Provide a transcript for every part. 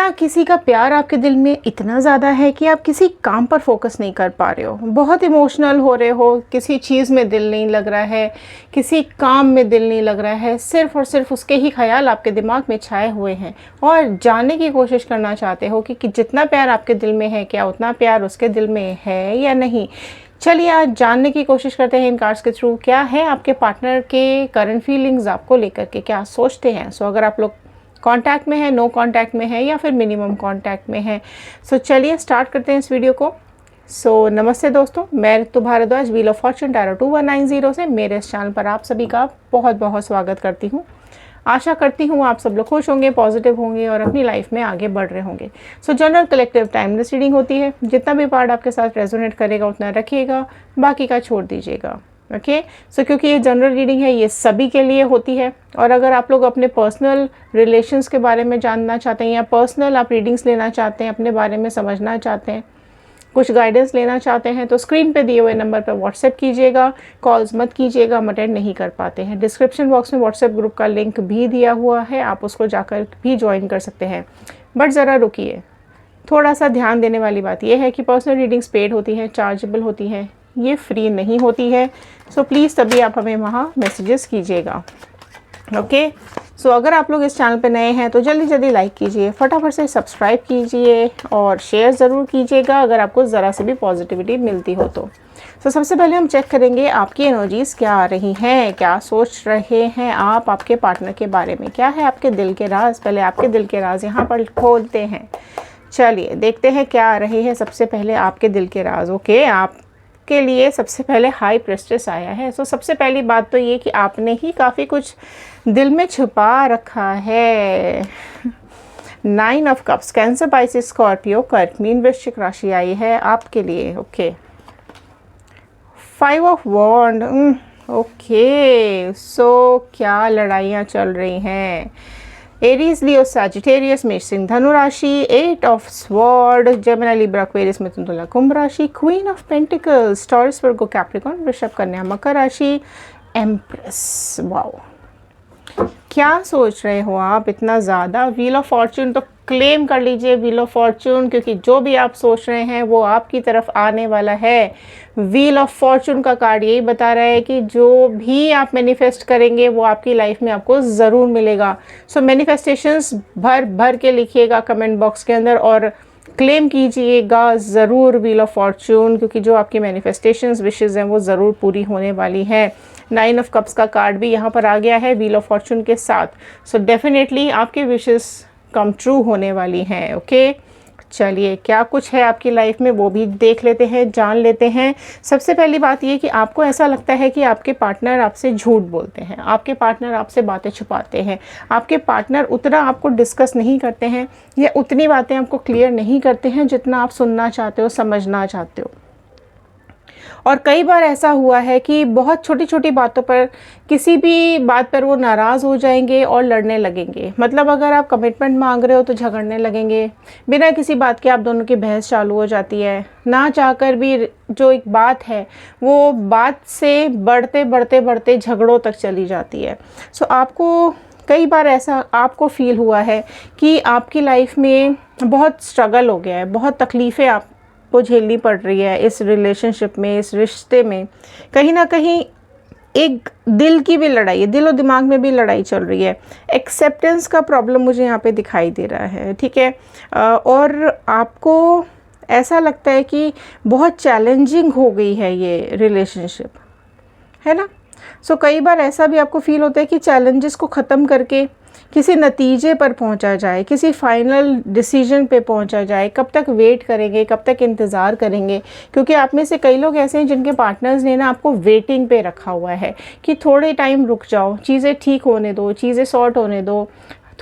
क्या किसी का प्यार आपके दिल में इतना ज़्यादा है कि आप किसी काम पर फोकस नहीं कर पा रहे हो, बहुत इमोशनल हो रहे हो, किसी चीज़ में दिल नहीं लग रहा है, किसी काम में दिल नहीं लग रहा है, सिर्फ़ और सिर्फ उसके ही ख्याल आपके दिमाग में छाए हुए हैं और जानने की कोशिश करना चाहते हो कि जितना प्यार आपके दिल में है क्या उतना प्यार उसके दिल में है या नहीं। चलिए आज जानने की कोशिश करते हैं इन कार्ड्स के थ्रू क्या है आपके पार्टनर के करंट फीलिंग्स आपको लेकर के, क्या सोचते हैं। सो अगर आप लोग कांटेक्ट में है, नो कांटेक्ट में है या फिर मिनिमम कांटेक्ट में है, सो चलिए स्टार्ट करते हैं इस वीडियो को। सो नमस्ते दोस्तों, मैं Ritu Bhardwaj wheel of fortune tarot 2190 से मेरे इस चैनल पर आप सभी का बहुत बहुत स्वागत करती हूँ। आशा करती हूँ आप सब लोग खुश होंगे, पॉजिटिव होंगे और अपनी लाइफ में आगे बढ़ रहे होंगे। सो जनरल कलेक्टिव टाइमलेस रीडिंग होती है, जितना भी पार्ट आपके साथ रेजोनेट करेगा उतना रखिएगा, बाकी का छोड़ दीजिएगा। ओके सो क्योंकि ये जनरल रीडिंग है, ये सभी के लिए होती है। और अगर आप लोग अपने पर्सनल रिलेशंस के बारे में जानना चाहते हैं या पर्सनल आप रीडिंग्स लेना चाहते हैं, अपने बारे में समझना चाहते हैं, कुछ गाइडेंस लेना चाहते हैं, तो स्क्रीन पे दिए हुए नंबर पर व्हाट्सएप कीजिएगा। कॉल्स मत कीजिएगा, हम अटेंड नहीं कर पाते हैं। डिस्क्रिप्शन बॉक्स में व्हाट्सएप ग्रुप का लिंक भी दिया हुआ है, आप उसको जाकर भी ज्वाइन कर सकते हैं। बट ज़रा रुकिए, थोड़ा सा ध्यान देने वाली बात यह है कि पर्सनल रीडिंग्स पेड होती हैं, चार्जेबल होती हैं, ये फ्री नहीं होती है। सो प्लीज़ तभी आप हमें वहाँ मैसेजेस कीजिएगा। ओके सो अगर आप लोग इस चैनल पे नए हैं तो जल्दी जल्दी लाइक कीजिए, फटाफट से सब्सक्राइब कीजिए और शेयर ज़रूर कीजिएगा अगर आपको ज़रा से भी पॉजिटिविटी मिलती हो तो। सबसे पहले हम चेक करेंगे आपकी एनर्जीज़ क्या आ रही हैं, क्या सोच रहे हैं आप आपके पार्टनर के बारे में, क्या है आपके दिल के राज। पहले आपके दिल के राज यहाँ पर खोलते हैं। चलिए देखते हैं क्या आ रही है सबसे पहले आपके दिल के राज। ओके आप के लिए सबसे पहले हाई प्रेस्टेस आया है। सो सबसे पहली बात तो ये कि आपने ही काफ़ी कुछ दिल में छुपा रखा है। 9 of cups, cancer, pisces, scorpio, कर्क, मीन, वृश्चिक राशि आई है आपके लिए। Okay 5 of wand. Okay so क्या लड़ाइयाँ चल रही हैं। एरीज, लियो, सैजिटेरियस, मेष, सिंह, धनु राशि। 8 of sword, Gemini, Libra, Aquarius, मिथुन, तुला, कुंभ राशि। Queen of pentacles, Taurus, Virgo, Capricorn, वृषभ, कन्या, मकर राशि। एम्प्रेस। वाओ क्या सोच रहे हो आप इतना ज़्यादा। व्हील ऑफ फॉर्चून तो क्लेम कर लीजिए व्हील ऑफ फॉर्चून, क्योंकि जो भी आप सोच रहे हैं वो आपकी तरफ आने वाला है। व्हील ऑफ फॉर्चून का कार्ड यही बता रहा है कि जो भी आप मैनिफेस्ट करेंगे वो आपकी लाइफ में आपको ज़रूर मिलेगा। सो मैनिफेस्टेशंस भर भर के लिखिएगा कमेंट बॉक्स के अंदर और क्लेम कीजिएगा ज़रूर व्हील ऑफ फॉर्चून, क्योंकि जो आपकी मैनिफेस्टेशंस विशेज़ हैं वो ज़रूर पूरी होने वाली है। 9 ऑफ कप्स का कार्ड भी यहाँ पर आ गया है व्हील ऑफ फॉर्चून के साथ। सो डेफिनेटली आपके विशेज़ कम ट्रू होने वाली हैं। ओके चलिए क्या कुछ है आपकी लाइफ में वो भी देख लेते हैं, जान लेते हैं। सबसे पहली बात ये कि आपको ऐसा लगता है कि आपके पार्टनर आपसे झूठ बोलते हैं, आपके पार्टनर आपसे बातें छुपाते हैं, आपके पार्टनर उतना आपको डिस्कस नहीं करते हैं या उतनी बातें आपको क्लियर नहीं करते हैं जितना आप सुनना चाहते हो, समझना चाहते हो। और कई बार ऐसा हुआ है कि बहुत छोटी छोटी बातों पर, किसी भी बात पर वो नाराज़ हो जाएंगे और लड़ने लगेंगे। मतलब अगर आप कमिटमेंट मांग रहे हो तो झगड़ने लगेंगे, बिना किसी बात के आप दोनों की बहस चालू हो जाती है। ना चाहकर भी जो एक बात है वो बात से बढ़ते बढ़ते बढ़ते झगड़ों तक चली जाती है। सो आपको कई बार ऐसा आपको फील हुआ है कि आपकी लाइफ में बहुत स्ट्रगल हो गया है, बहुत तकलीफ़ें आप को झेलनी पड़ रही है इस रिलेशनशिप में, इस रिश्ते में। कहीं ना कहीं एक दिल की भी लड़ाई है, दिल और दिमाग में भी लड़ाई चल रही है। एक्सेप्टेंस का प्रॉब्लम मुझे यहाँ पे दिखाई दे रहा है, ठीक है। और आपको ऐसा लगता है कि बहुत चैलेंजिंग हो गई है ये रिलेशनशिप, है ना। सो कई बार ऐसा भी आपको फील होता है कि चैलेंजेस को ख़त्म करके किसी नतीजे पर पहुंचा जाए, किसी फाइनल डिसीजन पे पहुंचा जाए। कब तक वेट करेंगे, कब तक इंतज़ार करेंगे, क्योंकि आप में से कई लोग ऐसे हैं जिनके पार्टनर्स ने ना आपको वेटिंग पे रखा हुआ है कि थोड़े टाइम रुक जाओ, चीज़ें ठीक होने दो, चीज़ें सॉर्ट होने दो,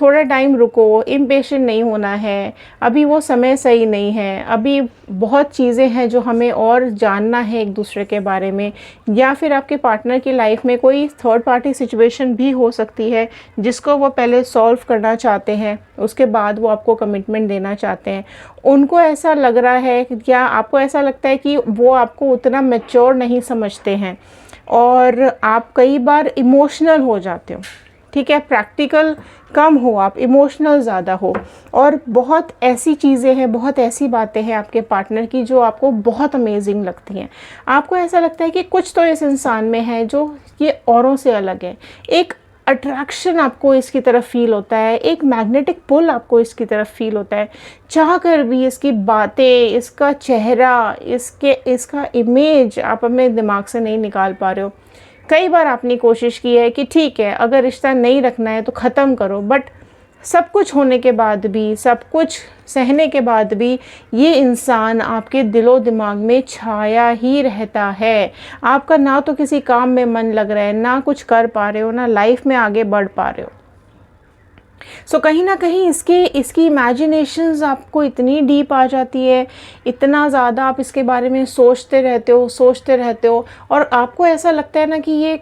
थोड़ा टाइम रुको, इम्पेशेंट नहीं होना है, अभी वो समय सही नहीं है, अभी बहुत चीज़ें हैं जो हमें और जानना है एक दूसरे के बारे में। या फिर आपके पार्टनर की लाइफ में कोई थर्ड पार्टी सिचुएशन भी हो सकती है जिसको वो पहले सॉल्व करना चाहते हैं, उसके बाद वो आपको कमिटमेंट देना चाहते हैं। उनको ऐसा लग रहा है, क्या आपको ऐसा लगता है कि वो आपको उतना मैच्योर नहीं समझते हैं और आप कई बार इमोशनल हो जाते हो। ठीक है, प्रैक्टिकल कम हो, आप इमोशनल ज़्यादा हो। और बहुत ऐसी चीज़ें हैं, बहुत ऐसी बातें हैं आपके पार्टनर की जो आपको बहुत अमेजिंग लगती हैं। आपको ऐसा लगता है कि कुछ तो इस इंसान में है जो ये औरों से अलग है। एक अट्रैक्शन आपको इसकी तरफ फील होता है, एक मैग्नेटिक पुल आपको इसकी तरफ फील होता है। चाह कर भी इसकी बातें, इसका चेहरा, इसका इमेज आप अपने दिमाग से नहीं निकाल पा रहे हो। कई बार आपने कोशिश की है कि ठीक है, अगर रिश्ता नहीं रखना है तो ख़त्म करो, बट सब कुछ होने के बाद भी, सब कुछ सहने के बाद भी ये इंसान आपके दिलो दिमाग में छाया ही रहता है। आपका ना तो किसी काम में मन लग रहा है, ना कुछ कर पा रहे हो, ना लाइफ में आगे बढ़ पा रहे हो। सो कहीं ना कहीं इसकी इमेजिनेशंस आपको इतनी डीप आ जाती है, इतना ज़्यादा आप इसके बारे में सोचते रहते हो और आपको ऐसा लगता है ना कि ये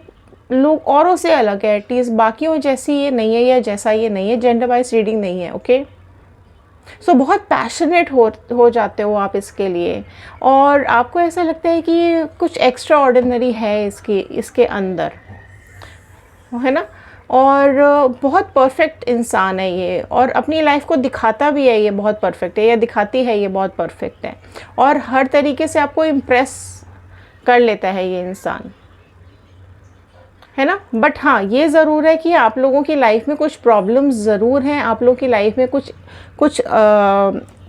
लोग औरों से अलग है, एटलीस्ट बाकियों जैसी ये नहीं है या जैसा ये नहीं है, जेंडर वाइज रीडिंग नहीं है। ओके, सो बहुत पैशनेट हो जाते हो आप इसके लिए और आपको ऐसा लगता है कि कुछ एक्स्ट्रा ऑर्डिनरी है इसके अंदर, है ना। और बहुत परफेक्ट इंसान है ये और अपनी लाइफ को दिखाता भी है ये बहुत परफेक्ट है, या दिखाती है ये बहुत परफेक्ट है और हर तरीके से आपको इम्प्रेस कर लेता है ये इंसान, है ना। बट हाँ, ये ज़रूर है कि आप लोगों की लाइफ में कुछ प्रॉब्लम्स ज़रूर हैं, आप लोगों की लाइफ में कुछ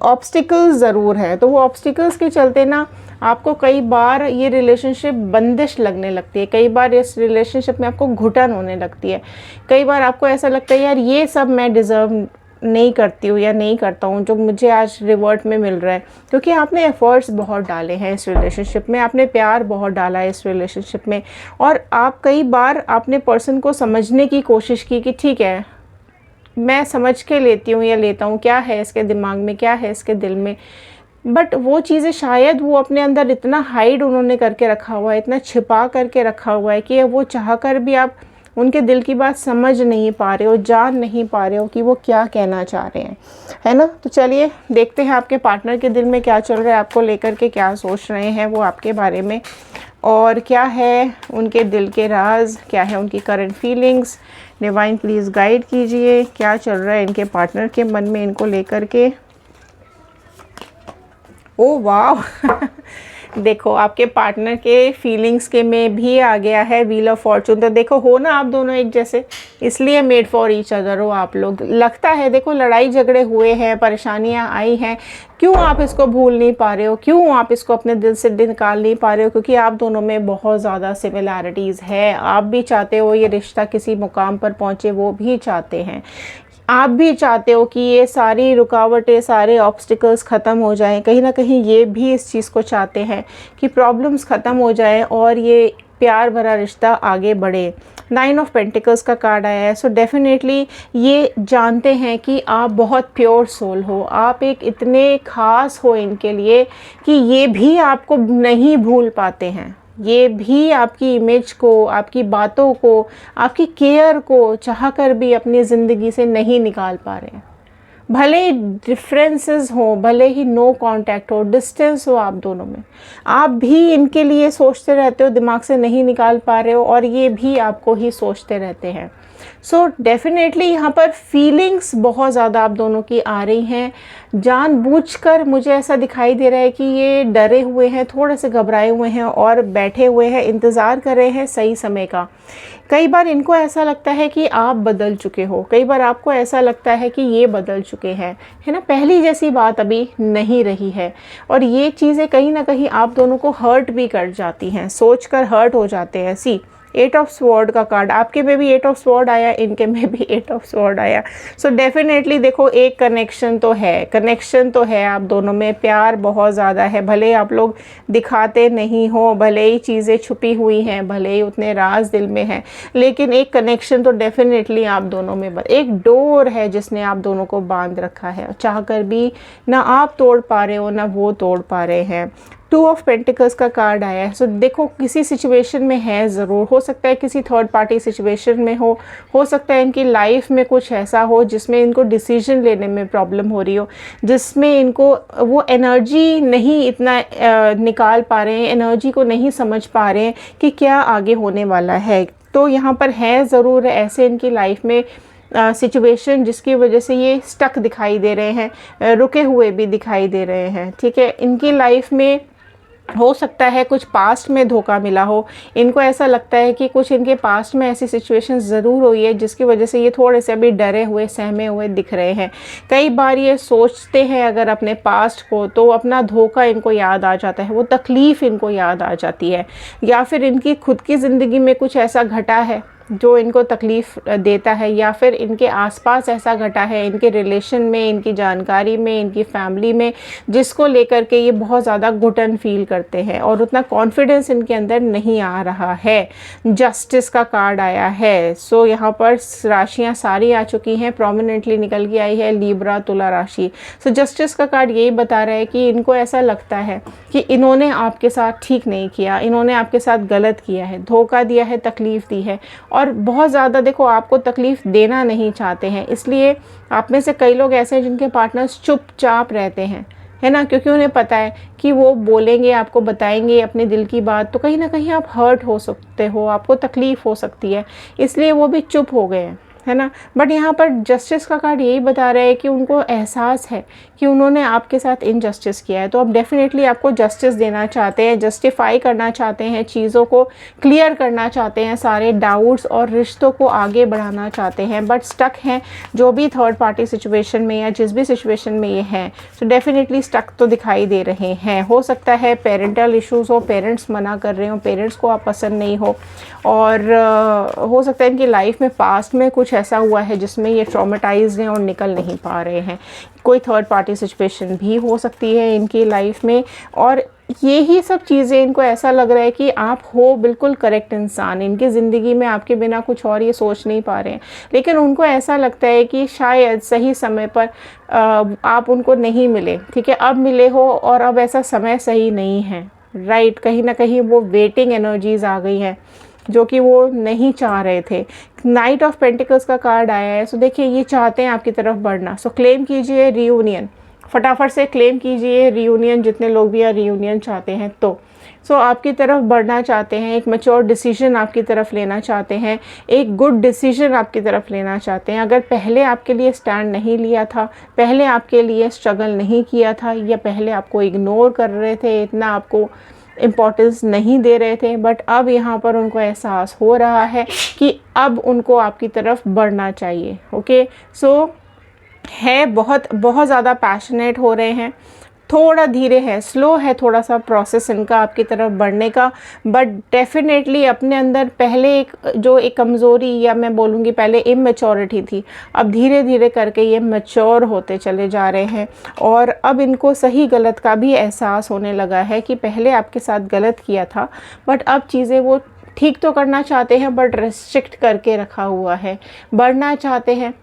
ऑब्स्टिकल्स ज़रूर हैं। तो वो ऑब्स्टिकल्स के चलते ना आपको कई बार ये रिलेशनशिप बंदिश लगने लगती है, कई बार इस रिलेशनशिप में आपको घुटन होने लगती है, कई बार आपको ऐसा लगता है यार ये सब मैं डिज़र्व नहीं करती हूँ या नहीं करता हूँ जो मुझे आज रिवर्ट में मिल रहा है, क्योंकि आपने एफ़र्ट्स बहुत डाले हैं इस रिलेशनशिप में, आपने प्यार बहुत डाला है इस रिलेशनशिप में और आप कई बार आपने पर्सन को समझने की कोशिश की कि ठीक है मैं समझ के लेती हूँ या लेता हूँ क्या है इसके दिमाग में, क्या है इसके दिल में, बट वो चीज़ें शायद वो अपने अंदर इतना हाइड उन्होंने करके रखा हुआ है, इतना छिपा करके रखा हुआ है कि वो चाह कर भी आप उनके दिल की बात समझ नहीं पा रहे हो, जान नहीं पा रहे हो कि वो क्या कहना चाह रहे हैं, है ना। तो चलिए देखते हैं आपके पार्टनर के दिल में क्या चल रहा है, आपको लेकर के क्या सोच रहे हैं वो आपके बारे में, और क्या है उनके दिल के राज, क्या है उनकी current feelings. Divine please guide कीजिए क्या चल रहा है इनके पार्टनर के मन में इनको लेकर के। ओ वाह देखो आपके पार्टनर के फीलिंग्स के में भी आ गया है व्हील ऑफ फॉर्चून। तो देखो हो ना आप दोनों एक जैसे, इसलिए मेड फॉर ईच अदर हो आप लोग। लगता है देखो लड़ाई झगड़े हुए हैं, परेशानियां आई हैं, क्यों आप इसको भूल नहीं पा रहे हो, क्यों आप इसको अपने दिल से निकाल नहीं पा रहे हो, क्योंकि आप दोनों में बहुत ज़्यादा सिमिलैरिटीज़ है। आप भी चाहते हो ये रिश्ता किसी मुकाम पर पहुँचे, वो भी चाहते हैं, आप भी चाहते हो कि ये सारी रुकावटें, सारे ऑब्स्टिकल्स ख़त्म हो जाएं। कहीं ना कहीं ये भी इस चीज़ को चाहते हैं कि प्रॉब्लम्स ख़त्म हो जाएं और ये प्यार भरा रिश्ता आगे बढ़े। 9 ऑफ पेंटिकल्स का कार्ड आया है, सो डेफिनेटली ये जानते हैं कि आप बहुत प्योर सोल हो, आप एक इतने ख़ास हो इनके लिए कि ये भी आपको नहीं भूल पाते हैं, ये भी आपकी इमेज को, आपकी बातों को, आपकी केयर को चाह कर भी अपनी ज़िंदगी से नहीं निकाल पा रहे हैं। भले ही डिफरेंसेस हो, भले ही नो कांटेक्ट हो, डिस्टेंस हो आप दोनों में, आप भी इनके लिए सोचते रहते हो, दिमाग से नहीं निकाल पा रहे हो और ये भी आपको ही सोचते रहते हैं। सो डेफिनेटली यहाँ पर फीलिंग्स बहुत ज़्यादा आप दोनों की आ रही हैं। जानबूझकर मुझे ऐसा दिखाई दे रहा है कि ये डरे हुए हैं, थोड़े से घबराए हुए हैं और बैठे हुए हैं, इंतज़ार कर रहे हैं सही समय का। कई बार इनको ऐसा लगता है कि आप बदल चुके हो, कई बार आपको ऐसा लगता है कि ये बदल चुके हैं, है ना। पहली जैसी बात अभी नहीं रही है और ये चीज़ें कहीं ना कहीं आप दोनों को हर्ट भी कर जाती हैं, सोचकर हर्ट हो जाते हैं। सी 8 ऑफ स्वॉर्ड का कार्ड, आपके में भी 8 ऑफ स्वॉर्ड आया, इनके में भी 8 ऑफ स्वॉर्ड आया। सो डेफिनेटली देखो एक कनेक्शन तो है आप दोनों में, प्यार बहुत ज़्यादा है। भले आप लोग दिखाते नहीं हो, भले ही चीज़ें छुपी हुई हैं, भले ही उतने राज दिल में हैं, लेकिन एक कनेक्शन तो डेफिनेटली आप दोनों में, एक डोर है जिसने आप दोनों को बांध रखा है, चाह कर भी ना आप तोड़ पा रहे हो ना वो तोड़ पा रहे हैं। 2 ऑफ पेंटिकल्स का कार्ड आया है। सो देखो किसी सिचुएशन में है ज़रूर, हो सकता है किसी थर्ड पार्टी सिचुएशन में हो सकता है इनकी लाइफ में कुछ ऐसा हो जिसमें इनको डिसीजन लेने में प्रॉब्लम हो रही हो, जिसमें इनको वो एनर्जी नहीं इतना निकाल पा रहे हैं, एनर्जी को नहीं समझ पा रहे हैं कि क्या आगे होने वाला है। तो यहाँ पर है ज़रूर ऐसे इनकी लाइफ में सिचुएशन जिसकी वजह से ये स्टक दिखाई दे रहे हैं, रुके हुए भी दिखाई दे रहे हैं। ठीक है, इनकी लाइफ में हो सकता है कुछ पास्ट में धोखा मिला हो, इनको ऐसा लगता है कि कुछ इनके पास्ट में ऐसी सिचुएशन ज़रूर हुई है जिसकी वजह से ये थोड़े से अभी डरे हुए सहमे हुए दिख रहे हैं। कई बार ये सोचते हैं अगर अपने पास्ट को, तो अपना धोखा इनको याद आ जाता है, वो तकलीफ़ इनको याद आ जाती है, या फिर इनकी खुद की ज़िंदगी में कुछ ऐसा घटा है जो इनको तकलीफ़ देता है, या फिर इनके आसपास ऐसा घटा है, इनके रिलेशन में, इनकी जानकारी में, इनकी फैमिली में, जिसको लेकर के ये बहुत ज़्यादा घुटन फील करते हैं और उतना कॉन्फिडेंस इनके अंदर नहीं आ रहा है। जस्टिस का कार्ड आया है। सो यहाँ पर राशियाँ सारी आ चुकी हैं, प्रोमिनेंटली निकल के आई है लीब्रा, तुला राशि। सो जस्टिस का कार्ड यही बता रहा है कि इनको ऐसा लगता है कि इन्होंने आपके साथ ठीक नहीं किया, इन्होंने आपके साथ गलत किया है, धोखा दिया है, तकलीफ़ दी है, और बहुत ज़्यादा देखो आपको तकलीफ़ देना नहीं चाहते हैं। इसलिए आप में से कई लोग ऐसे हैं जिनके पार्टनर्स चुपचाप रहते हैं, है ना, क्योंकि उन्हें पता है कि वो बोलेंगे, आपको बताएंगे अपने दिल की बात, तो कहीं ना कहीं आप हर्ट हो सकते हो, आपको तकलीफ़ हो सकती है, इसलिए वो भी चुप हो गए हैं, है ना। बट यहाँ पर जस्टिस का कार्ड यही बता रहा है कि उनको एहसास है कि उन्होंने आपके साथ इनजस्टिस किया है, तो अब डेफिनेटली आपको जस्टिस देना चाहते हैं, जस्टिफाई करना चाहते हैं, चीज़ों को क्लियर करना चाहते हैं, सारे डाउट्स और रिश्तों को आगे बढ़ाना चाहते हैं, बट स्टक हैं जो भी थर्ड पार्टी सिचुएशन में या जिस भी सिचुएशन में ये हैं, तो डेफिनेटली स्टक तो दिखाई दे रहे हैं। हो सकता है पेरेंटल इश्यूज़ हो, पेरेंट्स मना कर रहे हो, पेरेंट्स को आप पसंद नहीं हो, और हो सकता है इनकी लाइफ में पास्ट में कुछ ऐसा हुआ है जिसमें ये ट्रॉमेटाइज्ड हैं और निकल नहीं पा रहे हैं। कोई थर्ड पार्टी सिचुएशन भी हो सकती है इनकी लाइफ में, और यही सब चीज़ें इनको ऐसा लग रहा है कि आप हो बिल्कुल करेक्ट इंसान, इनकी ज़िंदगी में आपके बिना कुछ और ये सोच नहीं पा रहे हैं, लेकिन उनको ऐसा लगता है कि शायद सही समय पर आप उनको नहीं मिले। ठीक है, अब मिले हो और अब ऐसा समय सही नहीं है, राइट। कहीं ना कहीं वो वेटिंग एनर्जीज आ गई हैं जो कि वो नहीं चाह रहे थे। नाइट ऑफ पेंटिकल्स का कार्ड आया है। सो देखिए, ये चाहते हैं आपकी तरफ बढ़ना। सो क्लेम कीजिए रियूनियन, फटाफट से क्लेम कीजिए रियूनियन, जितने लोग भी रियूनियन चाहते हैं तो। सो आपकी तरफ बढ़ना चाहते हैं, एक मैच्योर डिसीजन आपकी तरफ लेना चाहते हैं, एक गुड डिसीजन आपकी तरफ लेना चाहते हैं। अगर पहले आपके लिए स्टैंड नहीं लिया था, पहले आपके लिए स्ट्रगल नहीं किया था, या पहले आपको इग्नोर कर रहे थे, इतना आपको इम्पोर्टेंस नहीं दे रहे थे, बट अब यहाँ पर उनको एहसास हो रहा है कि अब उनको आपकी तरफ बढ़ना चाहिए। ओके, सो है बहुत ज़्यादा पैशनेट हो रहे हैं, थोड़ा धीरे है, स्लो है थोड़ा सा प्रोसेस इनका आपकी तरफ बढ़ने का, बट डेफिनेटली अपने अंदर पहले एक कमज़ोरी, या मैं बोलूँगी पहले इमेच्योरिटी थी, अब धीरे धीरे करके ये मैच्योर होते चले जा रहे हैं, और अब इनको सही गलत का भी एहसास होने लगा है कि पहले आपके साथ गलत किया था, बट अब चीज़ें वो ठीक तो करना चाहते हैं, बट रेस्ट्रिक्ट करके रखा हुआ है। बढ़ना चाहते हैं,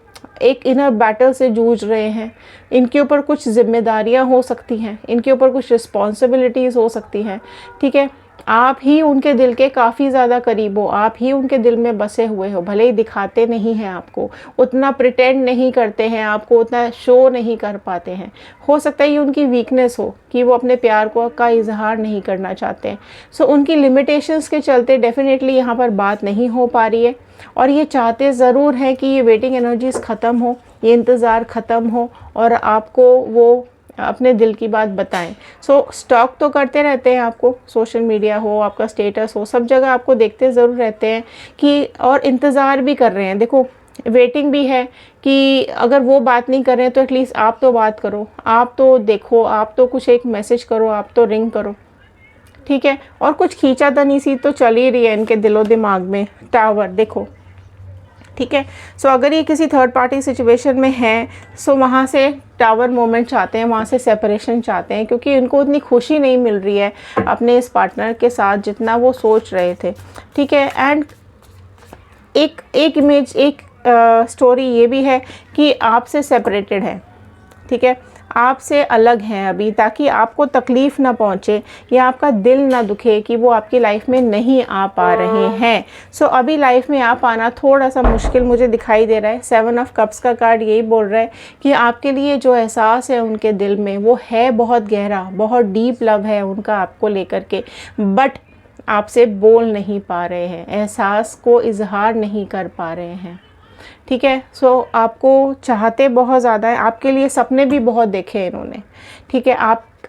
एक इनर बैटल से जूझ रहे हैं, इनके ऊपर कुछ जिम्मेदारियां हो सकती हैं, इनके ऊपर कुछ रिस्पॉन्सिबिलिटीज़ हो सकती हैं। ठीक है, आप ही उनके दिल के काफ़ी ज़्यादा करीब हो, आप ही उनके दिल में बसे हुए हो, भले ही दिखाते नहीं हैं आपको, उतना प्रिटेंड नहीं करते हैं, आपको उतना शो नहीं कर पाते हैं। हो सकता है ये उनकी वीकनेस हो कि वो अपने प्यार का इजहार नहीं करना चाहते हैं। सो उनकी लिमिटेशंस के चलते डेफिनेटली यहाँ पर बात नहीं हो पा रही है, और ये चाहते ज़रूर हैं कि ये वेटिंग एनर्जीज़ ख़त्म हो, ये इंतज़ार ख़त्म हो, और आपको वो अपने दिल की बात बताएं। सो स्टॉक तो करते रहते हैं आपको, सोशल मीडिया हो, आपका स्टेटस हो, सब जगह आपको देखते ज़रूर रहते हैं कि, और इंतज़ार भी कर रहे हैं। देखो, वेटिंग भी है कि अगर वो बात नहीं कर रहे हैं तो एटलीस्ट आप तो बात करो, आप तो देखो, आप तो कुछ एक मैसेज करो, आप तो रिंग करो। ठीक है, और कुछ खींचातानी सी तो चल ही रही है इनके दिलो दिमाग में। टावर देखो, ठीक है। सो अगर ये किसी थर्ड पार्टी सिचुएशन में हैं, सो वहाँ से टावर मोमेंट चाहते हैं, वहाँ से सेपरेशन चाहते हैं, क्योंकि उनको उतनी खुशी नहीं मिल रही है अपने इस पार्टनर के साथ जितना वो सोच रहे थे। ठीक है, एंड एक इमेज, एक स्टोरी ये भी है कि आपसे सेपरेटेड है। ठीक है, आपसे अलग हैं अभी, ताकि आपको तकलीफ़ ना पहुँचे या आपका दिल ना दुखे कि वो आपकी लाइफ में नहीं आ पा रहे हैं। सो अभी लाइफ में आ पाना थोड़ा सा मुश्किल मुझे दिखाई दे रहा है। 7 ऑफ कप्स का कार्ड यही बोल रहा है कि आपके लिए जो एहसास है उनके दिल में, वो है बहुत गहरा, बहुत डीप लव है उनका आपको लेकर के, बट आपसे बोल नहीं पा रहे हैं, एहसास को इजहार नहीं कर पा रहे हैं। ठीक है, सो आपको चाहते बहुत ज़्यादा है, आपके लिए सपने भी बहुत देखे इन्होंने। ठीक है,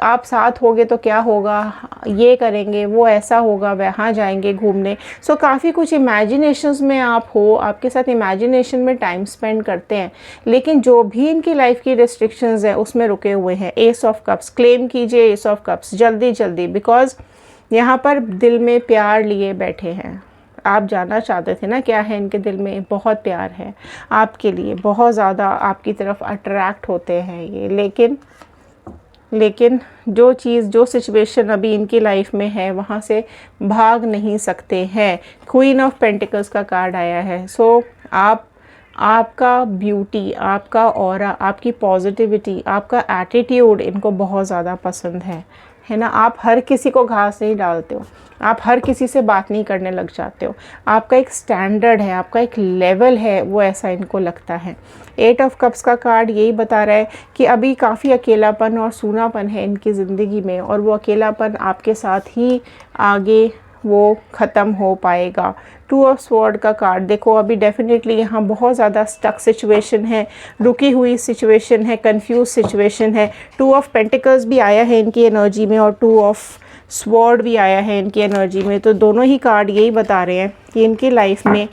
आप साथ होगे तो क्या होगा, ये करेंगे, वो ऐसा होगा, वहाँ जाएंगे घूमने। सो काफ़ी कुछ इमेजिनेशंस में आप हो, आपके साथ इमेजिनेशन में टाइम स्पेंड करते हैं, लेकिन जो भी इनकी लाइफ की रिस्ट्रिक्शंस है उसमें रुके हुए हैं। एस ऑफ कप्स, क्लेम कीजिए एस ऑफ कप्स जल्दी जल्दी, बिकॉज यहाँ पर दिल में प्यार लिए बैठे हैं। आप जानना चाहते थे ना क्या है इनके दिल में, बहुत प्यार है आपके लिए, बहुत ज़्यादा आपकी तरफ अट्रैक्ट होते हैं ये। लेकिन जो चीज़, जो सिचुएशन अभी इनकी लाइफ में है वहाँ से भाग नहीं सकते हैं। क्वीन ऑफ पेंटिकल्स का कार्ड आया है। सो आपका ब्यूटी, आपका ऑरा, आपकी पॉजिटिविटी, आपका एटीट्यूड इनको बहुत ज़्यादा पसंद है ना। आप हर किसी को घास नहीं डालते हो, आप हर किसी से बात नहीं करने लग जाते हो। आपका एक स्टैंडर्ड है, आपका एक लेवल है, वो ऐसा इनको लगता है। 8 ऑफ कप्स का कार्ड यही बता रहा है कि अभी काफ़ी अकेलापन और सूनापन है इनकी ज़िंदगी में, और वो अकेलापन आपके साथ ही आगे वो ख़त्म हो पाएगा। 2 ऑफ स्वॉर्ड का कार्ड देखो, अभी डेफिनेटली यहाँ बहुत ज़्यादा स्टक सिचुएशन है, रुकी हुई सिचुएशन है, कंफ्यूज सिचुएशन है। 2 ऑफ पेंटिकल्स भी आया है इनकी एनर्जी में और 2 ऑफ स्वॉर्ड भी आया है इनकी एनर्जी में। तो दोनों ही कार्ड यही बता रहे हैं कि इनकी लाइफ में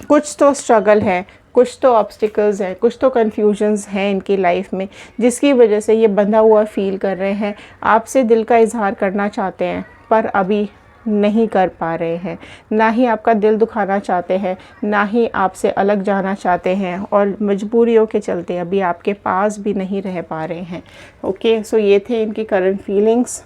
कुछ तो स्ट्रगल है, कुछ तो ऑब्स्टिकल्स हैं, कुछ तो कन्फ्यूजन्स हैं इनकी लाइफ में, जिसकी वजह से ये बंधा हुआ फील कर रहे हैं। आपसे दिल का इजहार करना चाहते हैं पर अभी नहीं कर पा रहे हैं, ना ही आपका दिल दुखाना चाहते हैं, ना ही आपसे अलग जाना चाहते हैं, और मजबूरियों के चलते अभी आपके पास भी नहीं रह पा रहे हैं। ओके, सो ये थे इनकी करंट फीलिंग्स।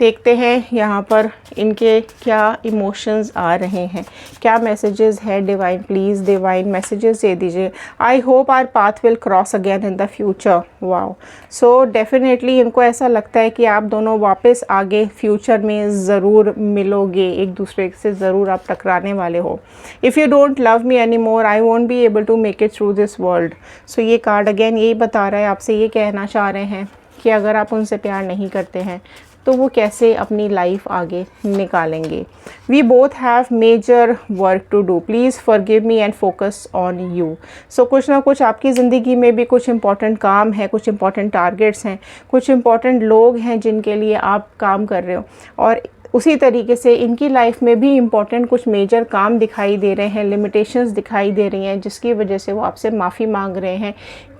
देखते हैं यहाँ पर इनके क्या इमोशंस आ रहे हैं, क्या मैसेजेस है। डिवाइन प्लीज़, डिवाइन मैसेजेस दे दीजिए। I hope our path will cross again in the future. Wow, so definitely इनको ऐसा लगता है कि आप दोनों वापस आगे फ्यूचर में ज़रूर मिलोगे, एक दूसरे से ज़रूर आप टकराने वाले हो। If you don't love me any more I won't be able to make it through this world. So ये कार्ड अगेन यही बता रहा है, आपसे ये कहना चाह रहे हैं कि अगर आप उनसे प्यार नहीं करते हैं तो वो कैसे अपनी लाइफ आगे निकालेंगे। We both have major work to do, please forgive me and focus on you. So कुछ ना कुछ आपकी ज़िंदगी में भी कुछ इंपॉर्टेंट काम है, कुछ इंपॉर्टेंट टारगेट्स हैं, कुछ इंपॉर्टेंट लोग हैं जिनके लिए आप काम कर रहे हो, और उसी तरीके से इनकी लाइफ में भी इम्पॉर्टेंट कुछ मेजर काम दिखाई दे रहे हैं, लिमिटेशंस दिखाई दे रही हैं, जिसकी वजह से वो आपसे माफ़ी मांग रहे हैं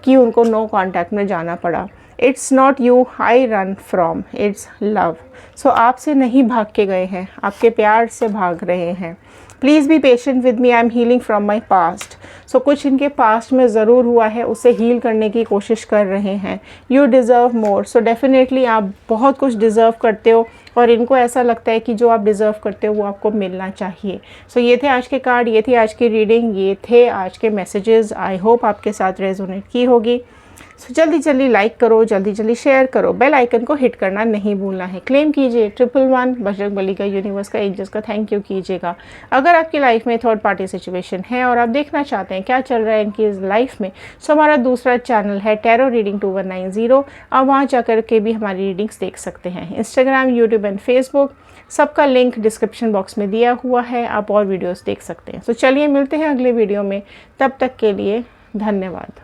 कि उनको नो कांटेक्ट में जाना पड़ा। It's not you I run from, it's love. So आपसे नहीं भाग के गए हैं, आपके प्यार से भाग रहे हैं। Please be patient with me, I am healing from my past. So कुछ इनके पास्ट में ज़रूर हुआ है, उसे हील करने की कोशिश कर रहे हैं। You deserve more. So definitely आप बहुत कुछ डिज़र्व करते हो, और इनको ऐसा लगता है कि जो आप डिज़र्व करते हो वो आपको मिलना चाहिए। सो ये थे आज के कार्ड, ये थी आज की रीडिंग, ये थे आज के मैसेजेस। आई होप आपके साथ रेजोनेट की होगी। सो जल्दी जल्दी लाइक करो, जल्दी जल्दी शेयर करो, बेल आइकन को हिट करना नहीं भूलना है। क्लेम कीजिए 111 बजरंगबली का, यूनिवर्स का, एंजल्स का थैंक यू कीजिएगा। अगर आपकी लाइफ में थर्ड पार्टी सिचुएशन है और आप देखना चाहते हैं क्या चल रहा है इनकी लाइफ में, सो हमारा दूसरा चैनल है टैरो रीडिंग 2190। आप वहाँ जाकर के भी हमारी रीडिंग्स देख सकते हैं। इंस्टाग्राम, यूट्यूब एंड फेसबुक, सबका लिंक डिस्क्रिप्शन बॉक्स में दिया हुआ है, आप और वीडियोज़ देख सकते हैं। सो चलिए मिलते हैं अगले वीडियो में, तब तक के लिए धन्यवाद।